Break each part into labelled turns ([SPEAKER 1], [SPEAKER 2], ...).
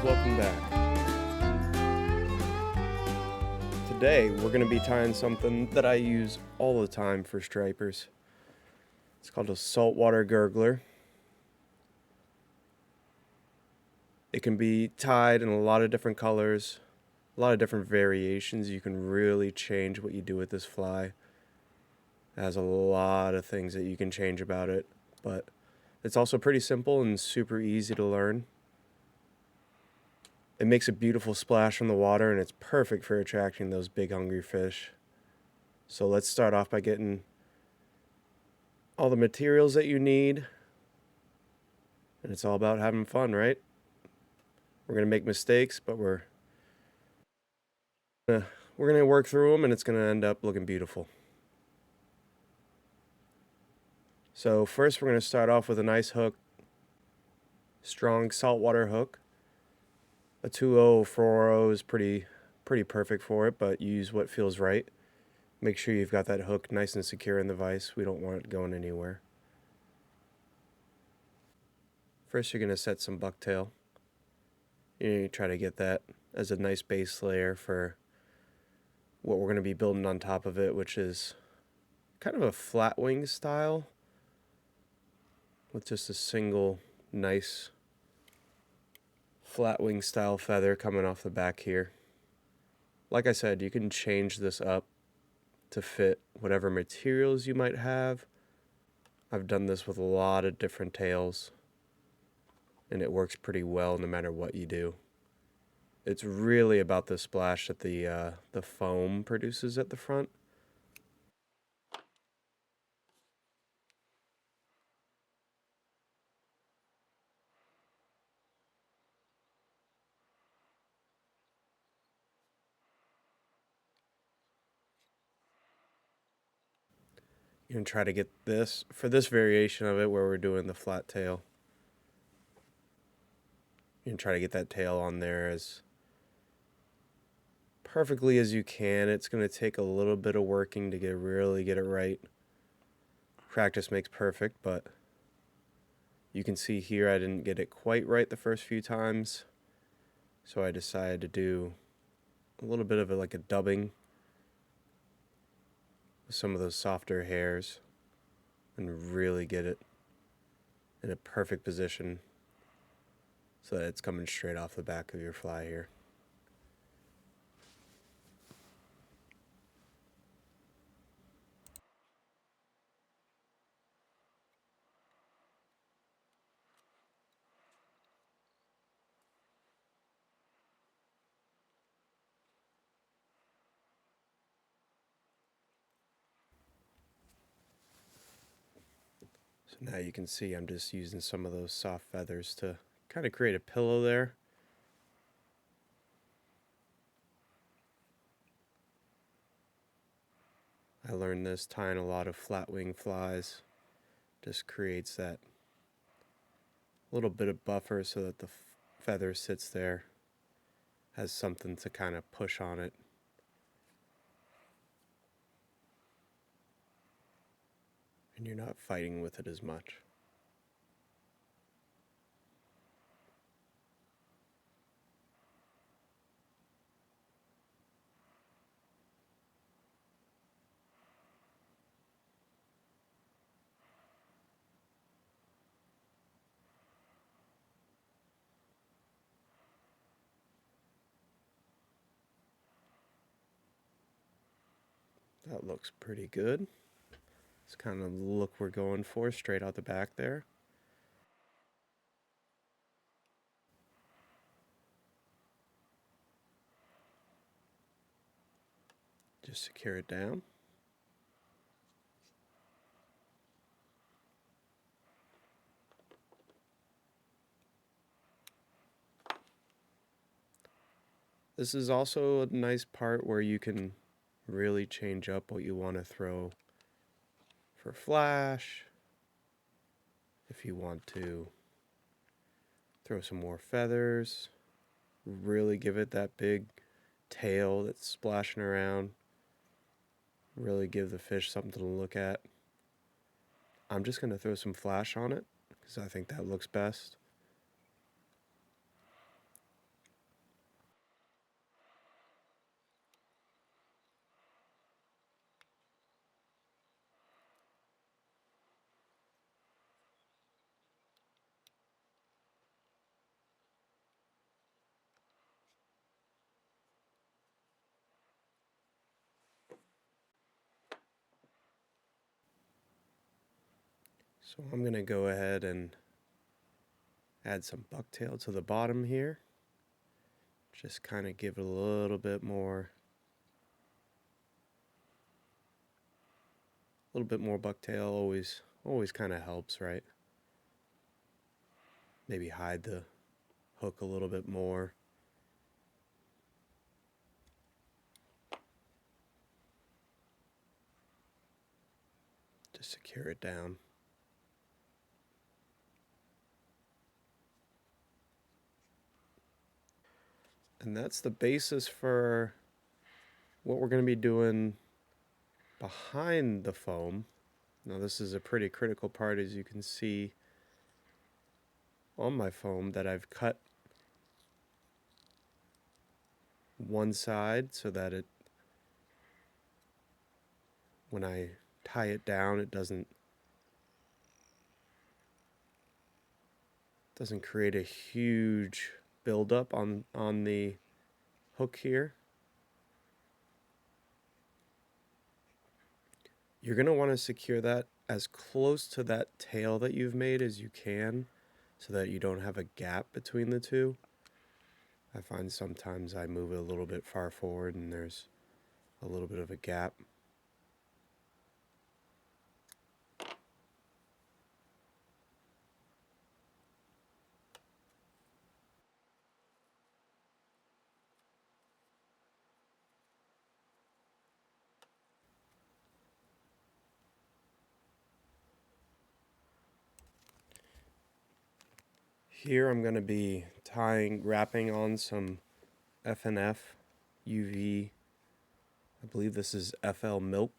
[SPEAKER 1] welcome back. Today we're going to be tying something that I use all the time for stripers. It's called a Saltwater Gurgler. It can be tied in a lot of different colors, a lot of different variations. You can really change what you do with this fly. It has a lot of things that you can change about it, but it's also pretty simple and super easy to learn. It makes a beautiful splash on the water, and it's perfect for attracting those big hungry fish. So let's start off by getting all the materials that you need. And it's all about having fun, right? We're going to make mistakes, but we're going to work through them, and it's going to end up looking beautiful. So first we're going to start off with a nice hook, strong saltwater hook. A 2.0 4.0 is pretty perfect for it, but use what feels right. Make sure you've got that hook nice and secure in the vise. We don't want it going anywhere. First you're going to set some bucktail. You try to get that as a nice base layer for what we're going to be building on top of it, which is kind of a flatwing style with just a single nice flatwing style feather coming off the back here. Like I said, you can change this up to fit whatever materials you might have. I've done this with a lot of different tails, and it works pretty well no matter what you do. It's really about the splash that the foam produces at the front. You can try to get this, for this variation of it where we're doing the flat tail, you can try to get that tail on there as perfectly as you can. It's going to take a little bit of working to really get it right. Practice makes perfect, but you can see here I didn't get it quite right the first few times, so I decided to do a little bit of like a dubbing with some of those softer hairs and really get it in a perfect position so that it's coming straight off the back of your fly here. So now you can see I'm just using some of those soft feathers to kind of create a pillow there. I learned this tying a lot of flatwing flies. Just creates that little bit of buffer so that the feather sits there, has something to kind of push on it. And you're not fighting with it as much. That looks pretty good. It's kind of the look we're going for straight out the back there. Just secure it down. This is also a nice part where you can really change up what you want to throw for flash. If you want to throw some more feathers, really give it that big tail that's splashing around, really give the fish something to look at. I'm just going to throw some flash on it because I think that looks best. So I'm going to go ahead and add some bucktail to the bottom here. Just kind of give it a little bit more bucktail always kind of helps, right? Maybe hide the hook a little bit more. To secure it down. And that's the basis for what we're going to be doing behind the foam. Now this is a pretty critical part, as you can see on my foam, that I've cut one side so that it, when I tie it down, it doesn't create a huge buildup on the hook here. You're going to want to secure that as close to that tail that you've made as you can, so that you don't have a gap between the two. I find sometimes I move it a little bit far forward and there's a little bit of a gap. Here I'm going to be wrapping on some F&F UV. I believe this is FL milk.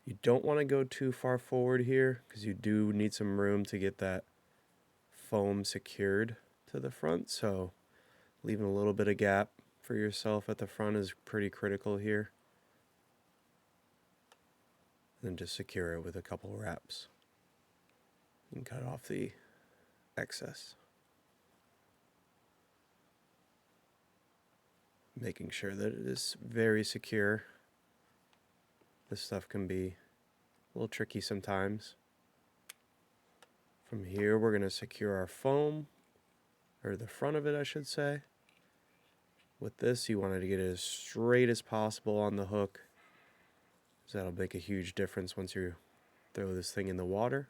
[SPEAKER 1] You don't want to go too far forward here because you do need some room to get that foam secured to the front, so leaving a little bit of gap for yourself at the front is pretty critical here. Then just secure it with a couple wraps and cut off the excess. Making sure that it is very secure. This stuff can be a little tricky sometimes. From here we're going to secure our foam, or the front of it I should say. With this you want to get it as straight as possible on the hook, so that'll make a huge difference once you throw this thing in the water.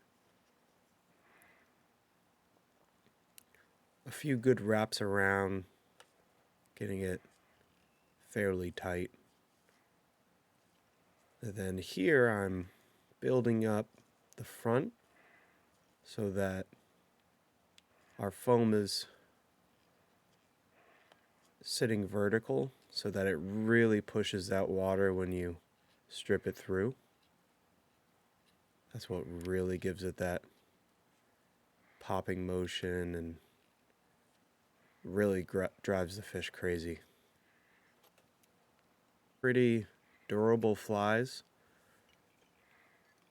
[SPEAKER 1] A few good wraps around, getting it fairly tight. And then here I'm building up the front so that our foam is sitting vertical, so that it really pushes that water when you strip it through. That's what really gives it that popping motion and really drives the fish crazy. Pretty durable flies.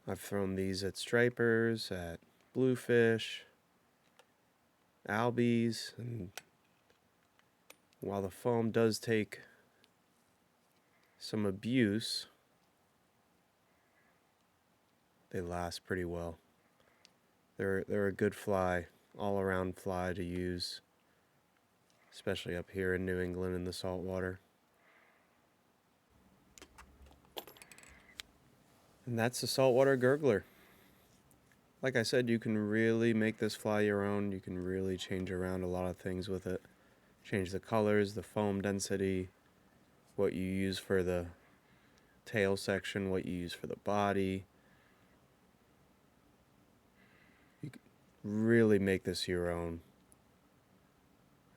[SPEAKER 1] I've thrown these at stripers, at bluefish, albies, and while the foam does take some abuse, they last pretty well. They're a good fly, all-around fly to use, especially up here in New England in the saltwater. And that's the Saltwater Gurgler. Like I said, you can really make this fly your own. You can really change around a lot of things with it. Change the colors, the foam density, what you use for the tail section, what you use for the body. You can really make this your own.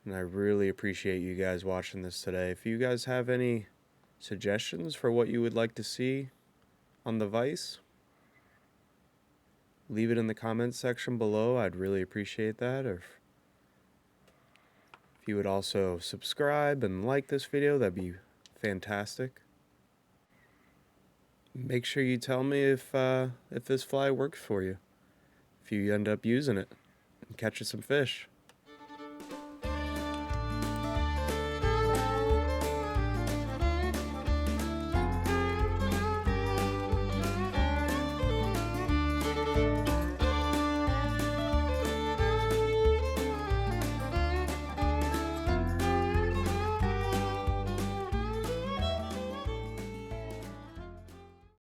[SPEAKER 1] And I really appreciate you guys watching this today. If you guys have any suggestions for what you would like to see on the vise, leave it in the comments section below. I'd really appreciate that. Or if you would also subscribe and like this video, that'd be fantastic. Make sure you tell me if this fly works for you, if you end up using it and catching some fish.